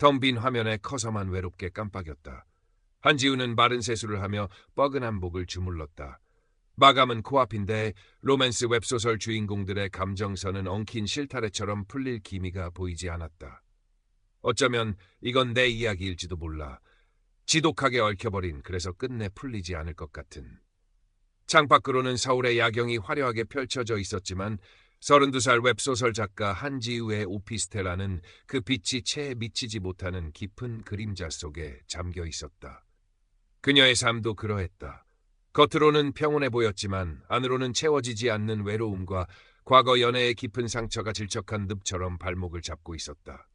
텅 빈 화면에 커서만 외롭게 깜빡였다. 한지우는 마른 세수를 하며 뻐근한 목을 주물렀다. 마감은 코앞인데 로맨스 웹소설 주인공들의 감정선은 엉킨 실타래처럼 풀릴 기미가 보이지 않았다. 어쩌면 이건 내 이야기일지도 몰라. 지독하게 얽혀버린, 그래서 끝내 풀리지 않을 것 같은. 창밖으로는 서울의 야경이 화려하게 펼쳐져 있었지만 32살 웹소설 작가 한지우의 오피스텔라는 그 빛이 채 미치지 못하는 깊은 그림자 속에 잠겨 있었다. 그녀의 삶도 그러했다. 겉으로는 평온해 보였지만 안으로는 채워지지 않는 외로움과 과거 연애의 깊은 상처가 질척한 늪처럼 발목을 잡고 있었다.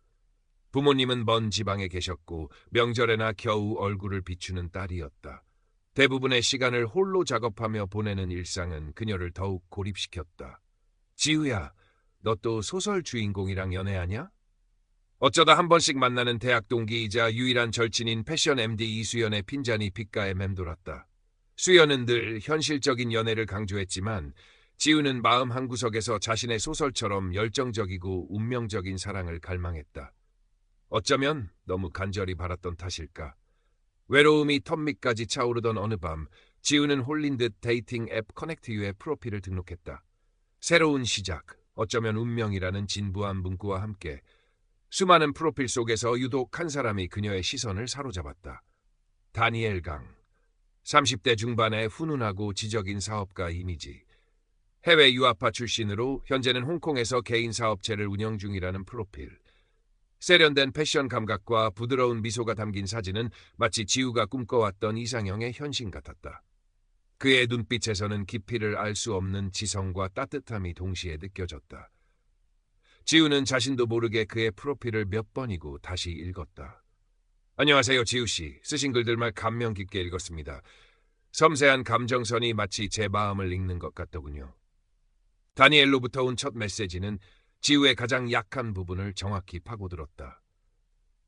부모님은 먼 지방에 계셨고 명절에나 겨우 얼굴을 비추는 딸이었다. 대부분의 시간을 홀로 작업하며 보내는 일상은 그녀를 더욱 고립시켰다. 지우야, 너 또 소설 주인공이랑 연애하냐? 어쩌다 한 번씩 만나는 대학 동기이자 유일한 절친인 패션 MD 이수연의 핀잔이 귓가에 맴돌았다. 수연은 늘 현실적인 연애를 강조했지만 지우는 마음 한구석에서 자신의 소설처럼 열정적이고 운명적인 사랑을 갈망했다. 어쩌면 너무 간절히 바랐던 탓일까. 외로움이 턱밑까지 차오르던 어느 밤 지우는 홀린 듯 데이팅 앱 커넥트유의 프로필을 등록했다. 새로운 시작, 어쩌면 운명이라는 진부한 문구와 함께 수많은 프로필 속에서 유독 한 사람이 그녀의 시선을 사로잡았다. 다니엘 강. 30대 중반의 훈훈하고 지적인 사업가 이미지. 해외 유학파 출신으로 현재는 홍콩에서 개인 사업체를 운영 중이라는 프로필. 세련된 패션 감각과 부드러운 미소가 담긴 사진은 마치 지우가 꿈꿔왔던 이상형의 현신 같았다. 그의 눈빛에서는 깊이를 알 수 없는 지성과 따뜻함이 동시에 느껴졌다. 지우는 자신도 모르게 그의 프로필을 몇 번이고 다시 읽었다. 안녕하세요, 지우씨. 쓰신 글들만 감명 깊게 읽었습니다. 섬세한 감정선이 마치 제 마음을 읽는 것 같더군요. 다니엘로부터 온 첫 메시지는 지우의 가장 약한 부분을 정확히 파고들었다.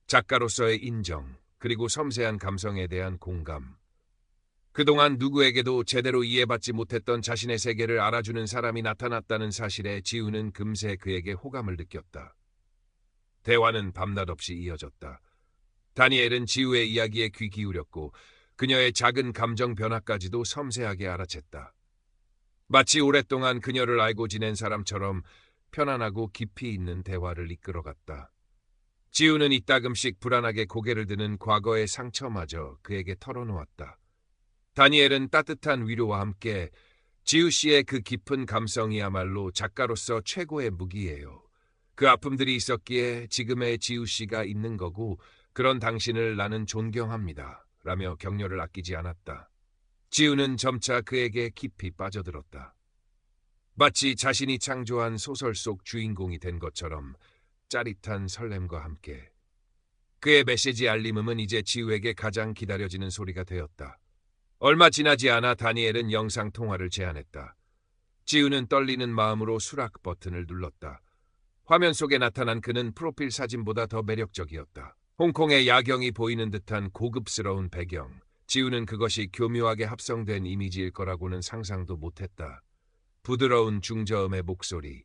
작가로서의 인정, 그리고 섬세한 감성에 대한 공감. 그동안 누구에게도 제대로 이해받지 못했던 자신의 세계를 알아주는 사람이 나타났다는 사실에 지우는 금세 그에게 호감을 느꼈다. 대화는 밤낮 없이 이어졌다. 다니엘은 지우의 이야기에 귀 기울였고 그녀의 작은 감정 변화까지도 섬세하게 알아챘다. 마치 오랫동안 그녀를 알고 지낸 사람처럼 편안하고 깊이 있는 대화를 이끌어갔다. 지우는 이따금씩 불안하게 고개를 드는 과거의 상처마저 그에게 털어놓았다. 다니엘은 따뜻한 위로와 함께 지우 씨의 그 깊은 감성이야말로 작가로서 최고의 무기예요. 그 아픔들이 있었기에 지금의 지우 씨가 있는 거고 그런 당신을 나는 존경합니다. 라며 격려를 아끼지 않았다. 지우는 점차 그에게 깊이 빠져들었다. 마치 자신이 창조한 소설 속 주인공이 된 것처럼 짜릿한 설렘과 함께. 그의 메시지 알림음은 이제 지우에게 가장 기다려지는 소리가 되었다. 얼마 지나지 않아 다니엘은 영상통화를 제안했다. 지우는 떨리는 마음으로 수락 버튼을 눌렀다. 화면 속에 나타난 그는 프로필 사진보다 더 매력적이었다. 홍콩의 야경이 보이는 듯한 고급스러운 배경. 지우는 그것이 교묘하게 합성된 이미지일 거라고는 상상도 못했다. 부드러운 중저음의 목소리,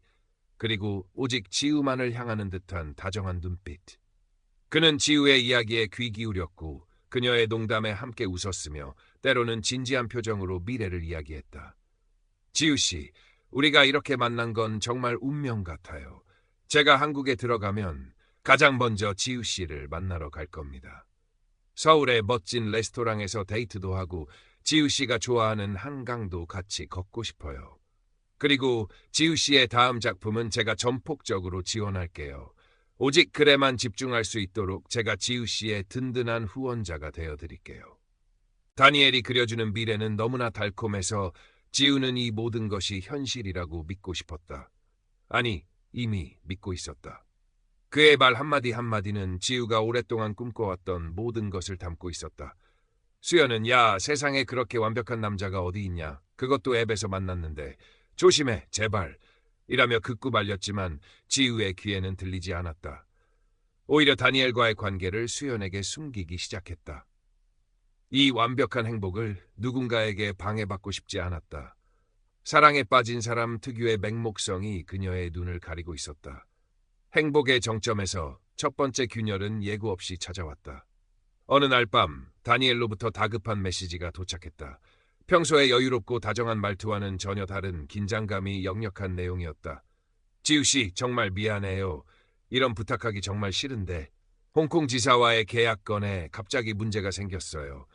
그리고 오직 지우만을 향하는 듯한 다정한 눈빛. 그는 지우의 이야기에 귀 기울였고 그녀의 농담에 함께 웃었으며 때로는 진지한 표정으로 미래를 이야기했다. 지우 씨, 우리가 이렇게 만난 건 정말 운명 같아요. 제가 한국에 들어가면 가장 먼저 지우 씨를 만나러 갈 겁니다. 서울의 멋진 레스토랑에서 데이트도 하고 지우 씨가 좋아하는 한강도 같이 걷고 싶어요. 그리고 지우 씨의 다음 작품은 제가 전폭적으로 지원할게요. 오직 글에만 집중할 수 있도록 제가 지우 씨의 든든한 후원자가 되어드릴게요. 다니엘이 그려주는 미래는 너무나 달콤해서 지우는 이 모든 것이 현실이라고 믿고 싶었다. 아니, 이미 믿고 있었다. 그의 말 한마디 한마디는 지우가 오랫동안 꿈꿔왔던 모든 것을 담고 있었다. 수연은 야, 세상에 그렇게 완벽한 남자가 어디 있냐. 그것도 앱에서 만났는데. 조심해, 제발. 이라며 극구 말렸지만 지우의 귀에는 들리지 않았다. 오히려 다니엘과의 관계를 수연에게 숨기기 시작했다. 이 완벽한 행복을 누군가에게 방해받고 싶지 않았다. 사랑에 빠진 사람 특유의 맹목성이 그녀의 눈을 가리고 있었다. 행복의 정점에서 첫 번째 균열은 예고 없이 찾아왔다. 어느 날 밤 다니엘로부터 다급한 메시지가 도착했다. 평소에 여유롭고 다정한 말투와는 전혀 다른 긴장감이 역력한 내용이었다. 지우 씨, 정말 미안해요. 이런 부탁하기 정말 싫은데 홍콩 지사와의 계약 건에 갑자기 문제가 생겼어요.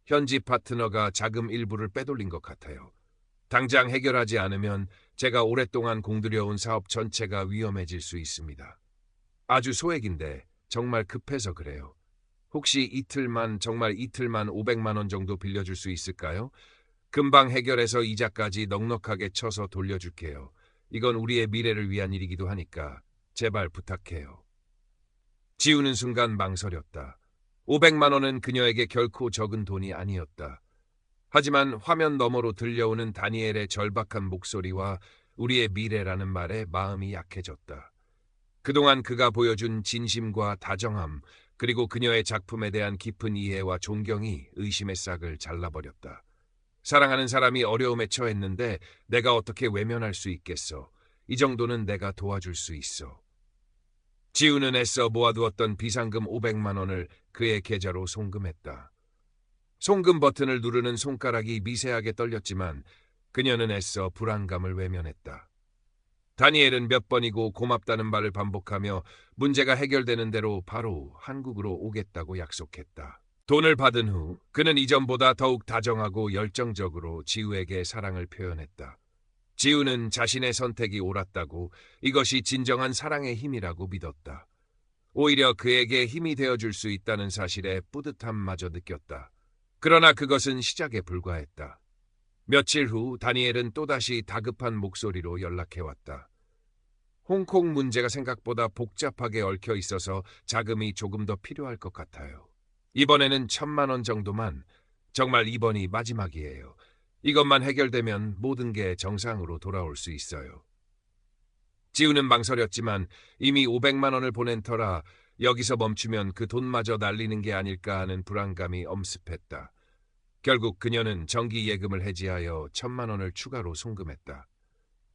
현지 파트너가 자금 일부를 빼돌린 것 같아요. 당장 해결하지 않으면 제가 오랫동안 공들여온 사업 전체가 위험해질 수 있습니다. 아주 소액인데 정말 급해서 그래요. 혹시 정말 이틀만 500만 원 정도 빌려줄 수 있을까요? 금방 해결해서 이자까지 넉넉하게 쳐서 돌려줄게요. 이건 우리의 미래를 위한 일이기도 하니까 제발 부탁해요. 지우는 순간 망설였다. 500만 원은 그녀에게 결코 적은 돈이 아니었다. 하지만 화면 너머로 들려오는 다니엘의 절박한 목소리와 우리의 미래라는 말에 마음이 약해졌다. 그동안 그가 보여준 진심과 다정함, 그리고 그녀의 작품에 대한 깊은 이해와 존경이 의심의 싹을 잘라버렸다. 사랑하는 사람이 어려움에 처했는데 내가 어떻게 외면할 수 있겠어. 이 정도는 내가 도와줄 수 있어. 지우는 애써 모아두었던 비상금 500만 원을 그의 계좌로 송금했다. 송금 버튼을 누르는 손가락이 미세하게 떨렸지만 그녀는 애써 불안감을 외면했다. 다니엘은 몇 번이고 고맙다는 말을 반복하며 문제가 해결되는 대로 바로 한국으로 오겠다고 약속했다. 돈을 받은 후 그는 이전보다 더욱 다정하고 열정적으로 지우에게 사랑을 표현했다. 지우는 자신의 선택이 옳았다고, 이것이 진정한 사랑의 힘이라고 믿었다. 오히려 그에게 힘이 되어줄 수 있다는 사실에 뿌듯함마저 느꼈다. 그러나 그것은 시작에 불과했다. 며칠 후 다니엘은 또다시 다급한 목소리로 연락해왔다. 홍콩 문제가 생각보다 복잡하게 얽혀 있어서 자금이 조금 더 필요할 것 같아요. 이번에는 1,000만 원 정도만, 정말 이번이 마지막이에요. 이것만 해결되면 모든 게 정상으로 돌아올 수 있어요. 지우는 망설였지만 이미 500만 원을 보낸 터라 여기서 멈추면 그 돈마저 날리는 게 아닐까 하는 불안감이 엄습했다. 결국 그녀는 정기 예금을 해지하여 1,000만 원을 추가로 송금했다.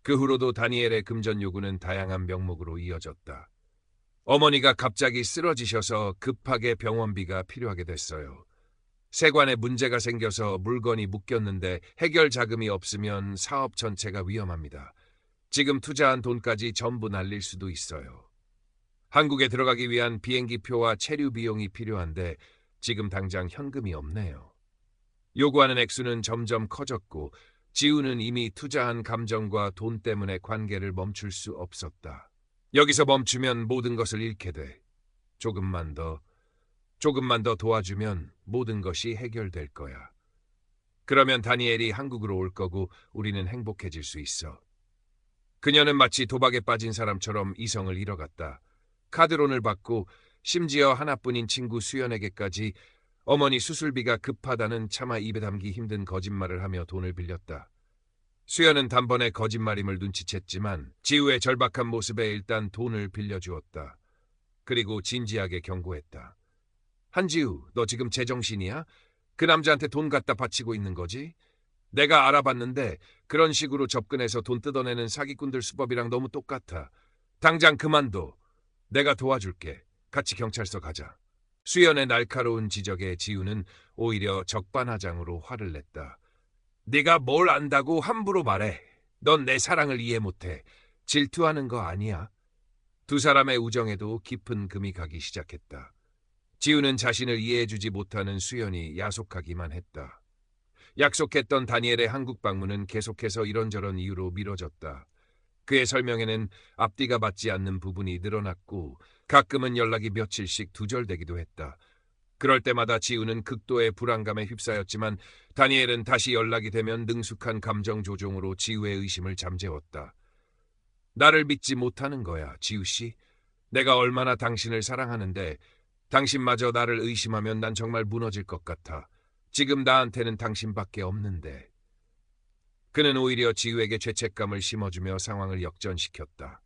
그 후로도 다니엘의 금전 요구는 다양한 명목으로 이어졌다. 어머니가 갑자기 쓰러지셔서 급하게 병원비가 필요하게 됐어요. 세관에 문제가 생겨서 물건이 묶였는데 해결 자금이 없으면 사업 전체가 위험합니다. 지금 투자한 돈까지 전부 날릴 수도 있어요. 한국에 들어가기 위한 비행기표와 체류 비용이 필요한데 지금 당장 현금이 없네요. 요구하는 액수는 점점 커졌고 지우는 이미 투자한 감정과 돈 때문에 관계를 멈출 수 없었다. 여기서 멈추면 모든 것을 잃게 돼. 조금만 더 도와주면 모든 것이 해결될 거야. 그러면 다니엘이 한국으로 올 거고 우리는 행복해질 수 있어. 그녀는 마치 도박에 빠진 사람처럼 이성을 잃어갔다. 카드론을 받고 심지어 하나뿐인 친구 수연에게까지 어머니 수술비가 급하다는 차마 입에 담기 힘든 거짓말을 하며 돈을 빌렸다. 수연은 단번에 거짓말임을 눈치챘지만 지우의 절박한 모습에 일단 돈을 빌려주었다. 그리고 진지하게 경고했다. 한지우, 너 지금 제정신이야? 그 남자한테 돈 갖다 바치고 있는 거지? 내가 알아봤는데 그런 식으로 접근해서 돈 뜯어내는 사기꾼들 수법이랑 너무 똑같아. 당장 그만둬. 내가 도와줄게. 같이 경찰서 가자. 수연의 날카로운 지적에 지우는 오히려 적반하장으로 화를 냈다. 네가 뭘 안다고 함부로 말해. 넌 내 사랑을 이해 못해. 질투하는 거 아니야. 두 사람의 우정에도 깊은 금이 가기 시작했다. 지우는 자신을 이해해주지 못하는 수연이 야속하기만 했다. 약속했던 다니엘의 한국 방문은 계속해서 이런저런 이유로 미뤄졌다. 그의 설명에는 앞뒤가 맞지 않는 부분이 늘어났고 가끔은 연락이 며칠씩 두절되기도 했다. 그럴 때마다 지우는 극도의 불안감에 휩싸였지만 다니엘은 다시 연락이 되면 능숙한 감정 조종으로 지우의 의심을 잠재웠다. 나를 믿지 못하는 거야, 지우 씨. 내가 얼마나 당신을 사랑하는데 당신마저 나를 의심하면 난 정말 무너질 것 같아. 지금 나한테는 당신밖에 없는데. 그는 오히려 지우에게 죄책감을 심어주며 상황을 역전시켰다.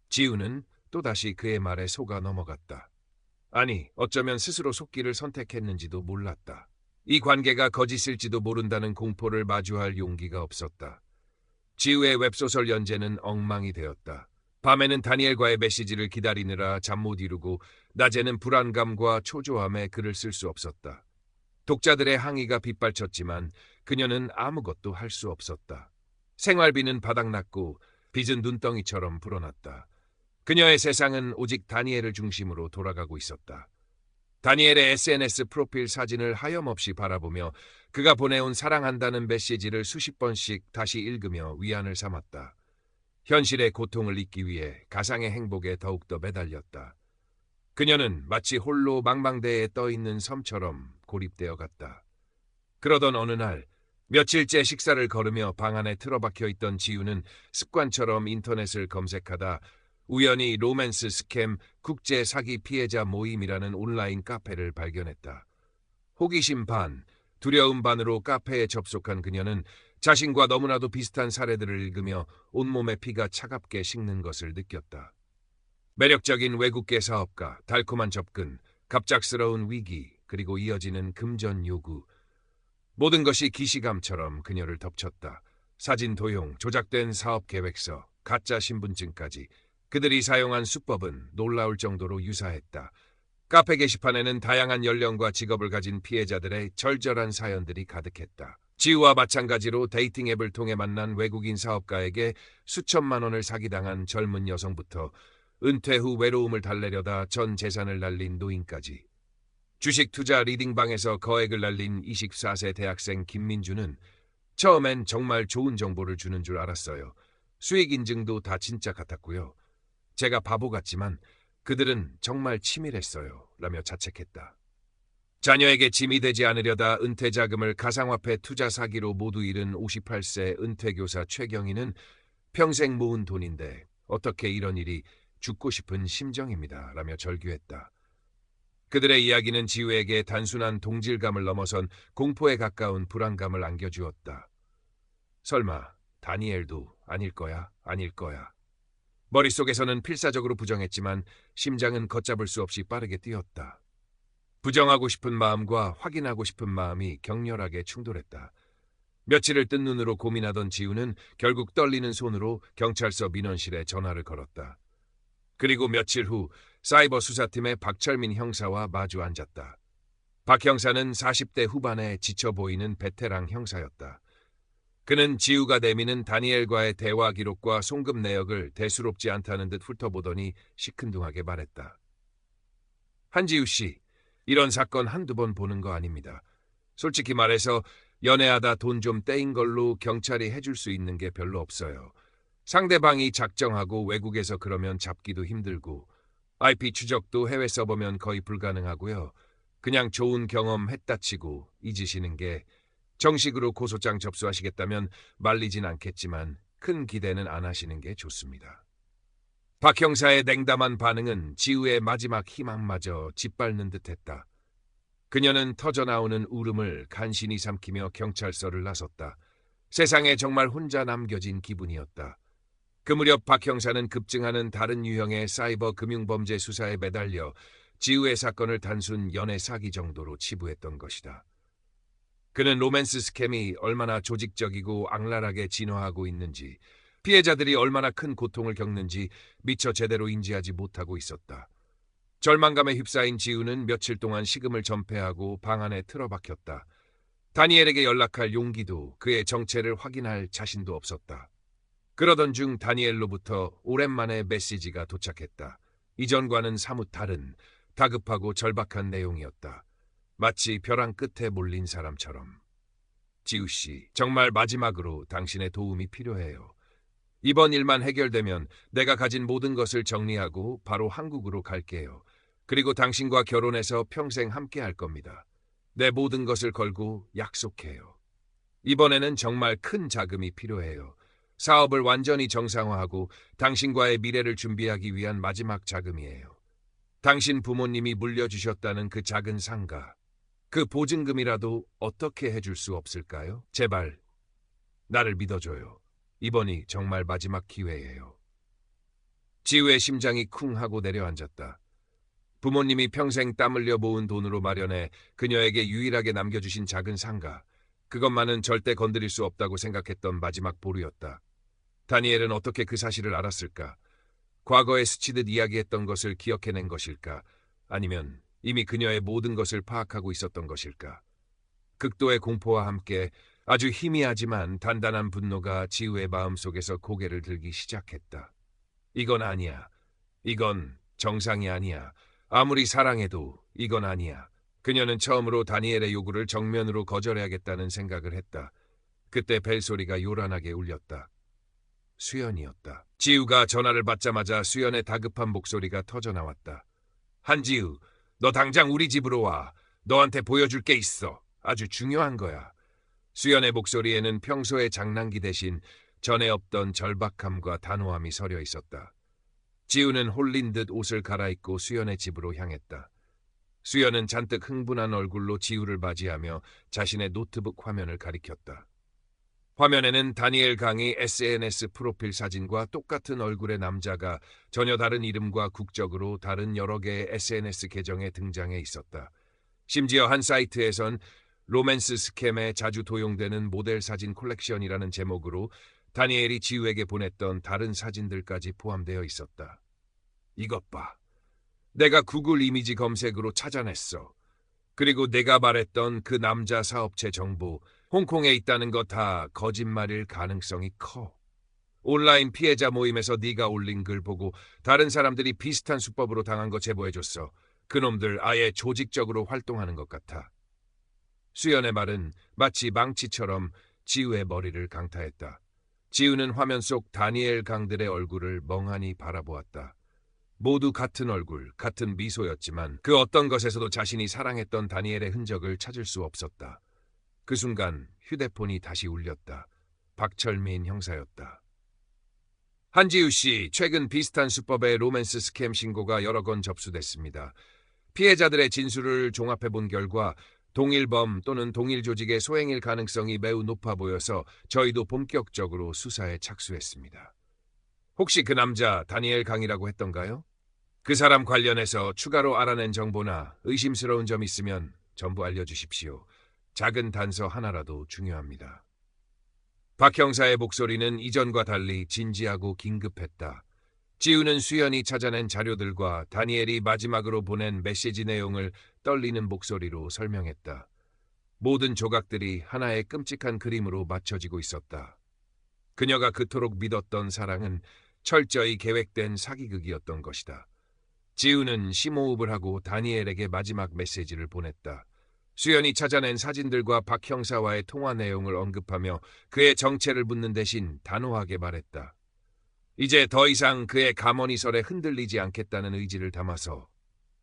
지우는 또다시 그의 말에 속아 넘어갔다. 아니, 어쩌면 스스로 속기를 선택했는지도 몰랐다. 이 관계가 거짓일지도 모른다는 공포를 마주할 용기가 없었다. 지우의 웹소설 연재는 엉망이 되었다. 밤에는 다니엘과의 메시지를 기다리느라 잠 못 이루고 낮에는 불안감과 초조함에 글을 쓸 수 없었다. 독자들의 항의가 빗발쳤지만 그녀는 아무것도 할 수 없었다. 생활비는 바닥났고 빚은 눈덩이처럼 불어났다. 그녀의 세상은 오직 다니엘을 중심으로 돌아가고 있었다. 다니엘의 SNS 프로필 사진을 하염없이 바라보며 그가 보내온 사랑한다는 메시지를 수십 번씩 다시 읽으며 위안을 삼았다. 현실의 고통을 잊기 위해 가상의 행복에 더욱더 매달렸다. 그녀는 마치 홀로 망망대해에 떠있는 섬처럼 고립되어 갔다. 그러던 어느 날 며칠째 식사를 거르며 방 안에 틀어박혀 있던 지우는 습관처럼 인터넷을 검색하다 우연히 로맨스 스캠 국제 사기 피해자 모임이라는 온라인 카페를 발견했다. 호기심 반, 두려움 반으로 카페에 접속한 그녀는 자신과 너무나도 비슷한 사례들을 읽으며 온몸의 피가 차갑게 식는 것을 느꼈다. 매력적인 외국계 사업가, 달콤한 접근, 갑작스러운 위기, 그리고 이어지는 금전 요구. 모든 것이 기시감처럼 그녀를 덮쳤다. 사진 도용, 조작된 사업 계획서, 가짜 신분증까지. 그들이 사용한 수법은 놀라울 정도로 유사했다. 카페 게시판에는 다양한 연령과 직업을 가진 피해자들의 절절한 사연들이 가득했다. 지우와 마찬가지로 데이팅 앱을 통해 만난 외국인 사업가에게 수천만 원을 사기당한 젊은 여성부터 은퇴 후 외로움을 달래려다 전 재산을 날린 노인까지. 주식 투자 리딩방에서 거액을 날린 24세 대학생 김민주는 처음엔 정말 좋은 정보를 주는 줄 알았어요. 수익 인증도 다 진짜 같았고요. 제가 바보 같지만 그들은 정말 치밀했어요. 라며 자책했다. 자녀에게 짐이 되지 않으려다 은퇴 자금을 가상화폐 투자 사기로 모두 잃은 58세 은퇴교사 최경희는 평생 모은 돈인데 어떻게 이런 일이 죽고 싶은 심정입니다. 라며 절규했다. 그들의 이야기는 지우에게 단순한 동질감을 넘어선 공포에 가까운 불안감을 안겨주었다. 설마 다니엘도 아닐 거야, 아닐 거야. 머릿속에서는 필사적으로 부정했지만 심장은 걷잡을 수 없이 빠르게 뛰었다. 부정하고 싶은 마음과 확인하고 싶은 마음이 격렬하게 충돌했다. 며칠을 뜬 눈으로 고민하던 지우는 결국 떨리는 손으로 경찰서 민원실에 전화를 걸었다. 그리고 며칠 후 사이버 수사팀의 박철민 형사와 마주 앉았다. 박 형사는 40대 후반에 지쳐 보이는 베테랑 형사였다. 그는 지우가 내미는 다니엘과의 대화 기록과 송금 내역을 대수롭지 않다는 듯 훑어보더니 시큰둥하게 말했다. 한지우 씨, 이런 사건 한두 번 보는 거 아닙니다. 솔직히 말해서 연애하다 돈 좀 떼인 걸로 경찰이 해줄 수 있는 게 별로 없어요. 상대방이 작정하고 외국에서 그러면 잡기도 힘들고 IP 추적도 해외 서버면 거의 불가능하고요. 그냥 좋은 경험 했다 치고 잊으시는 게 정식으로 고소장 접수하시겠다면 말리진 않겠지만 큰 기대는 안 하시는 게 좋습니다. 박 형사의 냉담한 반응은 지우의 마지막 희망마저 짓밟는 듯했다. 그녀는 터져나오는 울음을 간신히 삼키며 경찰서를 나섰다. 세상에 정말 혼자 남겨진 기분이었다. 그 무렵 박 형사는 급증하는 다른 유형의 사이버 금융범죄 수사에 매달려 지우의 사건을 단순 연애 사기 정도로 치부했던 것이다. 그는 로맨스 스캠이 얼마나 조직적이고 악랄하게 진화하고 있는지, 피해자들이 얼마나 큰 고통을 겪는지 미처 제대로 인지하지 못하고 있었다. 절망감에 휩싸인 지우는 며칠 동안 식음을 전폐하고 방 안에 틀어박혔다. 다니엘에게 연락할 용기도 그의 정체를 확인할 자신도 없었다. 그러던 중 다니엘로부터 오랜만에 메시지가 도착했다. 이전과는 사뭇 다른 다급하고 절박한 내용이었다. 마치 벼랑 끝에 몰린 사람처럼. 지우 씨, 정말 마지막으로 당신의 도움이 필요해요. 이번 일만 해결되면 내가 가진 모든 것을 정리하고 바로 한국으로 갈게요. 그리고 당신과 결혼해서 평생 함께 할 겁니다. 내 모든 것을 걸고 약속해요. 이번에는 정말 큰 자금이 필요해요. 사업을 완전히 정상화하고 당신과의 미래를 준비하기 위한 마지막 자금이에요. 당신 부모님이 물려주셨다는 그 작은 상가, 그 보증금이라도 어떻게 해줄 수 없을까요? 제발 나를 믿어줘요. 이번이 정말 마지막 기회예요. 지우의 심장이 쿵 하고 내려앉았다. 부모님이 평생 땀 흘려 모은 돈으로 마련해 그녀에게 유일하게 남겨주신 작은 상가, 그것만은 절대 건드릴 수 없다고 생각했던 마지막 보루였다. 다니엘은 어떻게 그 사실을 알았을까? 과거에 스치듯 이야기했던 것을 기억해낸 것일까? 아니면 이미 그녀의 모든 것을 파악하고 있었던 것일까? 극도의 공포와 함께 아주 희미하지만 단단한 분노가 지우의 마음속에서 고개를 들기 시작했다. 이건 아니야. 이건 정상이 아니야. 아무리 사랑해도 이건 아니야. 그녀는 처음으로 다니엘의 요구를 정면으로 거절해야겠다는 생각을 했다. 그때 벨소리가 요란하게 울렸다. 수연이었다. 지우가 전화를 받자마자 수연의 다급한 목소리가 터져나왔다. 한지우, 너 당장 우리 집으로 와. 너한테 보여줄 게 있어. 아주 중요한 거야. 수연의 목소리에는 평소의 장난기 대신 전에 없던 절박함과 단호함이 서려 있었다. 지우는 홀린 듯 옷을 갈아입고 수연의 집으로 향했다. 수연은 잔뜩 흥분한 얼굴로 지우를 맞이하며 자신의 노트북 화면을 가리켰다. 화면에는 다니엘 강의 SNS 프로필 사진과 똑같은 얼굴의 남자가 전혀 다른 이름과 국적으로 다른 여러 개의 SNS 계정에 등장해 있었다. 심지어 한 사이트에선 로맨스 스캠에 자주 도용되는 모델 사진 콜렉션이라는 제목으로 다니엘이 지우에게 보냈던 다른 사진들까지 포함되어 있었다. 이것 봐. 내가 구글 이미지 검색으로 찾아냈어. 그리고 내가 말했던 그 남자 사업체 정보, 홍콩에 있다는 거 다 거짓말일 가능성이 커. 온라인 피해자 모임에서 네가 올린 글 보고 다른 사람들이 비슷한 수법으로 당한 거 제보해줬어. 그놈들 아예 조직적으로 활동하는 것 같아. 수연의 말은 마치 망치처럼 지우의 머리를 강타했다. 지우는 화면 속 다니엘 강들의 얼굴을 멍하니 바라보았다. 모두 같은 얼굴, 같은 미소였지만 그 어떤 것에서도 자신이 사랑했던 다니엘의 흔적을 찾을 수 없었다. 그 순간 휴대폰이 다시 울렸다. 박철민 형사였다. 한지우 씨, 최근 비슷한 수법의 로맨스 스캠 신고가 여러 건 접수됐습니다. 피해자들의 진술을 종합해본 결과 동일범 또는 동일 조직의 소행일 가능성이 매우 높아 보여서 저희도 본격적으로 수사에 착수했습니다. 혹시 그 남자 다니엘 강이라고 했던가요? 그 사람 관련해서 추가로 알아낸 정보나 의심스러운 점 있으면 전부 알려주십시오. 작은 단서 하나라도 중요합니다. 박 형사의 목소리는 이전과 달리 진지하고 긴급했다. 지우는 수연이 찾아낸 자료들과 다니엘이 마지막으로 보낸 메시지 내용을 떨리는 목소리로 설명했다. 모든 조각들이 하나의 끔찍한 그림으로 맞춰지고 있었다. 그녀가 그토록 믿었던 사랑은 철저히 계획된 사기극이었던 것이다. 지우는 심호흡을 하고 다니엘에게 마지막 메시지를 보냈다. 수연이 찾아낸 사진들과 박 형사와의 통화 내용을 언급하며 그의 정체를 묻는 대신 단호하게 말했다. 이제 더 이상 그의 가머니설에 흔들리지 않겠다는 의지를 담아서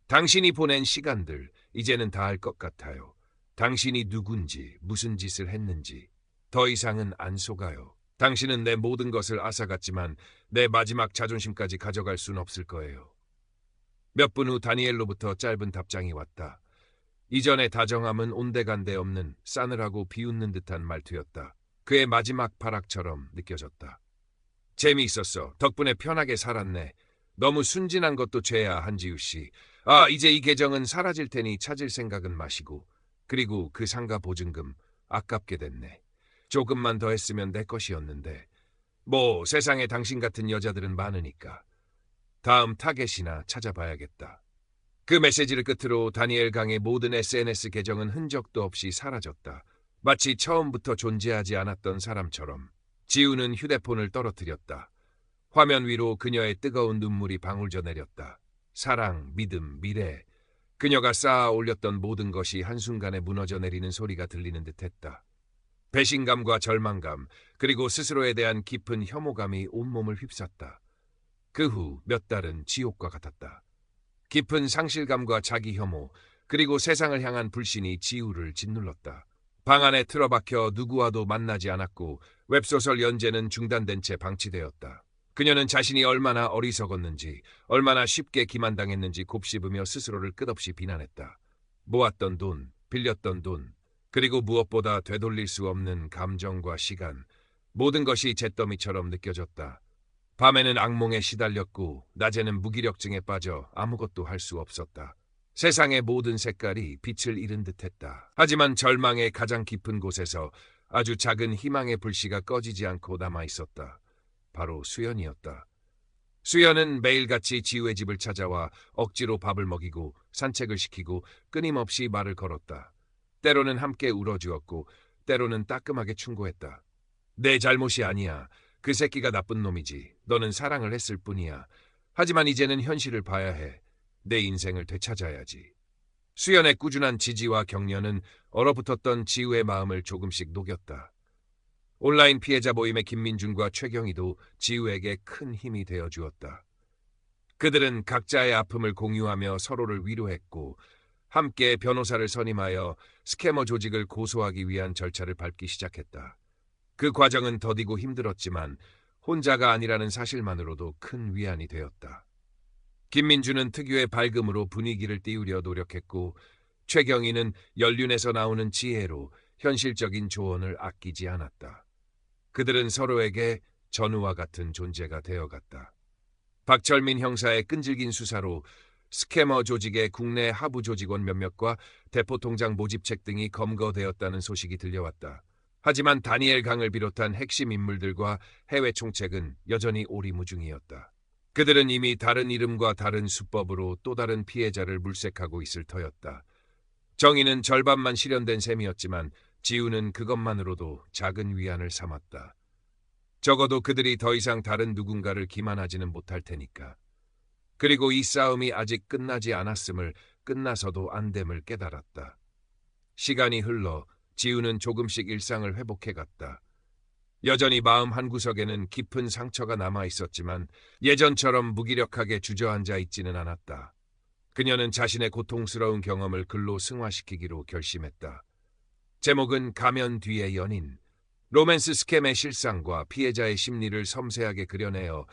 당신이 보낸 시간들 이제는 다 알 것 같아요. 당신이 누군지 무슨 짓을 했는지 더 이상은 안 속아요. 당신은 내 모든 것을 앗아갔지만 내 마지막 자존심까지 가져갈 순 없을 거예요. 몇 분 후 다니엘로부터 짧은 답장이 왔다. 이전의 다정함은 온데간데 없는 싸늘하고 비웃는 듯한 말투였다. 그의 마지막 발악처럼 느껴졌다. 재미있었어. 덕분에 편하게 살았네. 너무 순진한 것도 죄야, 한지우 씨. 이제 이 계정은 사라질 테니 찾을 생각은 마시고. 그리고 그 상가 보증금 아깝게 됐네. 조금만 더 했으면 내 것이었는데. 뭐 세상에 당신 같은 여자들은 많으니까. 다음 타겟이나 찾아봐야겠다. 그 메시지를 끝으로 다니엘 강의 모든 SNS 계정은 흔적도 없이 사라졌다. 마치 처음부터 존재하지 않았던 사람처럼. 지우는 휴대폰을 떨어뜨렸다. 화면 위로 그녀의 뜨거운 눈물이 방울져 내렸다. 사랑, 믿음, 미래. 그녀가 쌓아 올렸던 모든 것이 한순간에 무너져 내리는 소리가 들리는 듯했다. 배신감과 절망감, 그리고 스스로에 대한 깊은 혐오감이 온몸을 휩쌌다. 그 후 몇 달은 지옥과 같았다. 깊은 상실감과 자기 혐오, 그리고 세상을 향한 불신이 지우를 짓눌렀다. 방 안에 틀어박혀 누구와도 만나지 않았고 웹소설 연재는 중단된 채 방치되었다. 그녀는 자신이 얼마나 어리석었는지, 얼마나 쉽게 기만당했는지 곱씹으며 스스로를 끝없이 비난했다. 모았던 돈, 빌렸던 돈, 그리고 무엇보다 되돌릴 수 없는 감정과 시간, 모든 것이 잿더미처럼 느껴졌다. 밤에는 악몽에 시달렸고 낮에는 무기력증에 빠져 아무것도 할 수 없었다. 세상의 모든 색깔이 빛을 잃은 듯했다. 하지만 절망의 가장 깊은 곳에서 아주 작은 희망의 불씨가 꺼지지 않고 남아있었다. 바로 수연이었다. 수연은 매일같이 지우의 집을 찾아와 억지로 밥을 먹이고 산책을 시키고 끊임없이 말을 걸었다. 때로는 함께 울어주었고 때로는 따끔하게 충고했다. 내 잘못이 아니야. 그 새끼가 나쁜 놈이지. 너는 사랑을 했을 뿐이야. 하지만 이제는 현실을 봐야 해. 내 인생을 되찾아야지. 수연의 꾸준한 지지와 격려는 얼어붙었던 지우의 마음을 조금씩 녹였다. 온라인 피해자 모임의 김민준과 최경희도 지우에게 큰 힘이 되어 주었다. 그들은 각자의 아픔을 공유하며 서로를 위로했고 함께 변호사를 선임하여 스캐머 조직을 고소하기 위한 절차를 밟기 시작했다. 그 과정은 더디고 힘들었지만 혼자가 아니라는 사실만으로도 큰 위안이 되었다. 김민주는 특유의 밝음으로 분위기를 띄우려 노력했고 최경희는 연륜에서 나오는 지혜로 현실적인 조언을 아끼지 않았다. 그들은 서로에게 전우와 같은 존재가 되어갔다. 박철민 형사의 끈질긴 수사로 스캐머 조직의 국내 하부 조직원 몇몇과 대포통장 모집책 등이 검거되었다는 소식이 들려왔다. 하지만 다니엘 강을 비롯한 핵심 인물들과 해외 총책은 여전히 오리무중이었다. 그들은 이미 다른 이름과 다른 수법으로 또 다른 피해자를 물색하고 있을 터였다. 정의는 절반만 실현된 셈이었지만 지우는 그것만으로도 작은 위안을 삼았다. 적어도 그들이 더 이상 다른 누군가를 기만하지는 못할 테니까. 그리고 이 싸움이 아직 끝나지 않았음을, 끝나서도 안 됨을 깨달았다. 시간이 흘러 지우는 조금씩 일상을 회복해갔다. 여전히 마음 한구석에는 깊은 상처가 남아있었지만 예전처럼 무기력하게 주저앉아 있지는 않았다. 그녀는 자신의 고통스러운 경험을 글로 승화시키기로 결심했다. 제목은 가면 뒤의 연인. 로맨스 스캠의 실상과 피해자의 심리를 섬세하게 그려내어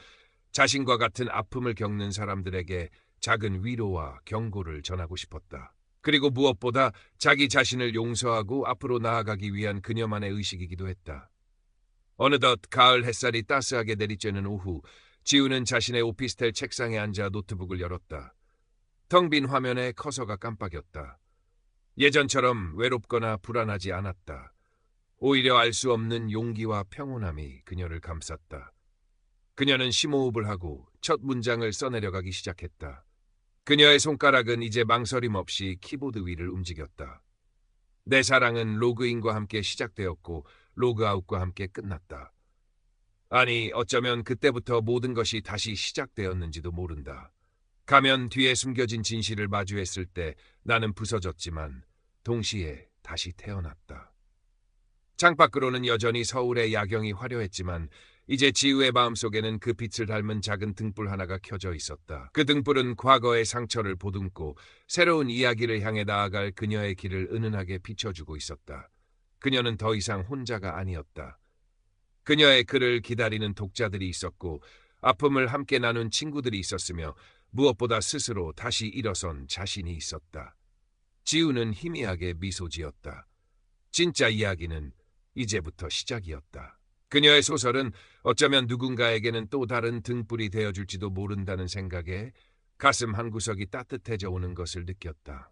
자신과 같은 아픔을 겪는 사람들에게 작은 위로와 경고를 전하고 싶었다. 그리고 무엇보다 자기 자신을 용서하고 앞으로 나아가기 위한 그녀만의 의식이기도 했다. 어느덧 가을 햇살이 따스하게 내리쬐는 오후, 지우는 자신의 오피스텔 책상에 앉아 노트북을 열었다. 텅 빈 화면에 커서가 깜빡였다. 예전처럼 외롭거나 불안하지 않았다. 오히려 알 수 없는 용기와 평온함이 그녀를 감쌌다. 그녀는 심호흡을 하고 첫 문장을 써내려가기 시작했다. 그녀의 손가락은 이제 망설임 없이 키보드 위를 움직였다. 내 사랑은 로그인과 함께 시작되었고 로그아웃과 함께 끝났다. 아니, 어쩌면 그때부터 모든 것이 다시 시작되었는지도 모른다. 가면 뒤에 숨겨진 진실을 마주했을 때 나는 부서졌지만 동시에 다시 태어났다. 창밖으로는 여전히 서울의 야경이 화려했지만 이제 지우의 마음속에는 그 빛을 닮은 작은 등불 하나가 켜져 있었다. 그 등불은 과거의 상처를 보듬고 새로운 이야기를 향해 나아갈 그녀의 길을 은은하게 비춰주고 있었다. 그녀는 더 이상 혼자가 아니었다. 그녀의 글을 기다리는 독자들이 있었고 아픔을 함께 나눈 친구들이 있었으며 무엇보다 스스로 다시 일어선 자신이 있었다. 지우는 희미하게 미소 지었다. 진짜 이야기는 이제부터 시작이었다. 그녀의 소설은 어쩌면 누군가에게는 또 다른 등불이 되어줄지도 모른다는 생각에 가슴 한구석이 따뜻해져 오는 것을 느꼈다.